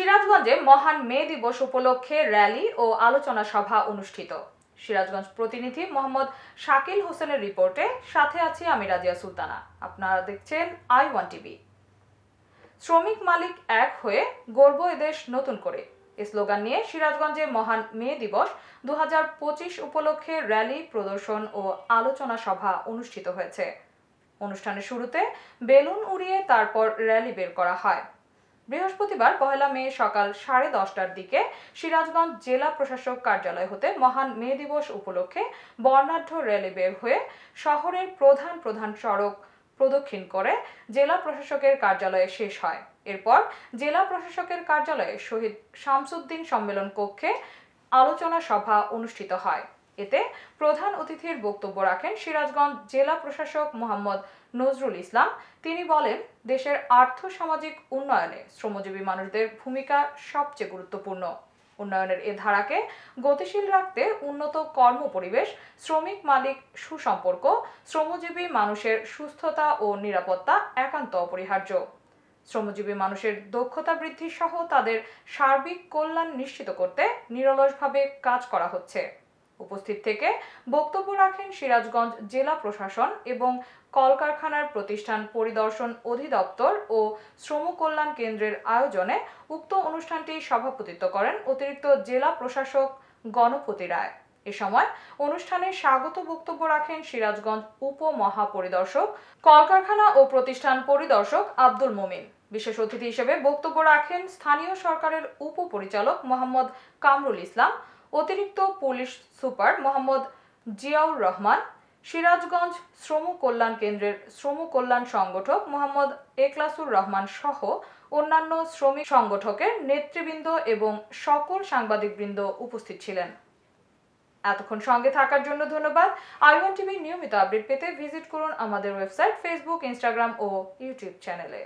সিরাজগঞ্জে মহান মে দিবস উপলক্ষে র্যালি ও আলোচনা সভা অনুষ্ঠিত। সিরাজগঞ্জ প্রতিনিধি মোহাম্মদ শাকিল হোসেনের রিপোর্টে সাথে আছি আমি রাজিয়া সুলতানা। আপনারা দেখছেন i1 টিভি। শ্রমিক মালিক এক হয়ে গর্ব এদেশ নতুন করে এই স্লোগান নিয়ে সিরাজগঞ্জে মহান মে দিবস 2025 উপলক্ষে র্যালি, প্রদর্শন ও আলোচনা সভা অনুষ্ঠিত হয়েছে। অনুষ্ঠানের শুরুতে বেলুন উড়িয়ে তারপর র্যালি বের করা হয়। বৃহস্পতিবার 1 মে সকাল 10:30টার দিকে সিরাজগঞ্জ জেলা প্রশাসক কার্যালয় হতে মহান মে দিবস উপলক্ষে বর্ণাঢ্য র্যালি বের হয়ে শহরের প্রধান প্রধান সড়ক প্রদক্ষিণ করে জেলা প্রশাসকের কার্যালয়ে শেষ হয়। এরপর জেলা প্রশাসকের কার্যালয়ে শহীদ শামসুদ্দিন সম্মেলন কক্ষে আলোচনা সভা অনুষ্ঠিত হয়। এতে প্রধান অতিথির বক্তব্য রাখেন সিরাজগঞ্জ জেলা প্রশাসক মোহাম্মদ নজরুল ইসলাম। তিনি বলেন, দেশের আর্থ-সামাজিক উন্নয়নে শ্রমজীবী মানুষদের ভূমিকা সবচেয়ে গুরুত্বপূর্ণ। উন্নয়নের এ ধারাকে গতিশীল রাখতে উন্নত কর্মপরিবেশ, শ্রমিক মালিক সুসম্পর্ক, শ্রমজীবী মানুষের সুস্থতা ও নিরাপত্তা একান্ত অপরিহার্য। শ্রমজীবী মানুষের দক্ষতা বৃদ্ধি সহ তাদের সার্বিক কল্যাণ নিশ্চিত করতে নিরলসভাবে কাজ করা হচ্ছে। উপস্থিত থেকে বক্তব্য রাখেন সিরাজগঞ্জ জেলা প্রশাসন এবং কলকারখানার প্রতিষ্ঠান পরিদর্শন অধিদপ্তর ও শ্রম কল্যাণ কেন্দ্রের আয়োজনে উক্ত অনুষ্ঠানটি সভাপতিত্ব করেন অতিরিক্ত জেলা প্রশাসক গণপতি রায়। এ সময় অনুষ্ঠানে স্বাগত বক্তব্য রাখেন সিরাজগঞ্জ উপমহাপরিদর্শক, কলকারখানা ও প্রতিষ্ঠান পরিদর্শক আব্দুল মোমিন। বিশেষ অতিথি হিসেবে বক্তব্য রাখেন স্থানীয় সরকারের উপপরিচালক মোহাম্মদ কামরুল ইসলাম, অতিরিক্ত পুলিশ সুপার মোহাম্মদ জিয়াউর রহমান, সিরাজগঞ্জ শ্রম কল্যাণ কেন্দ্রের শ্রম কল্যাণ সংগঠক মোহাম্মদ এখলাসুর রহমান সহ অন্যান্য শ্রমিক সংগঠকের নেতৃবৃন্দ এবং সকল সাংবাদিকবৃন্দ উপস্থিত ছিলেন। এতক্ষণ সঙ্গে থাকার জন্য ধন্যবাদ। i1 টিভির নিয়মিত আপডেট পেতে ভিজিট করুন আমাদের ওয়েবসাইট, ফেসবুক, ইনস্টাগ্রাম ও ইউটিউব চ্যানেলে।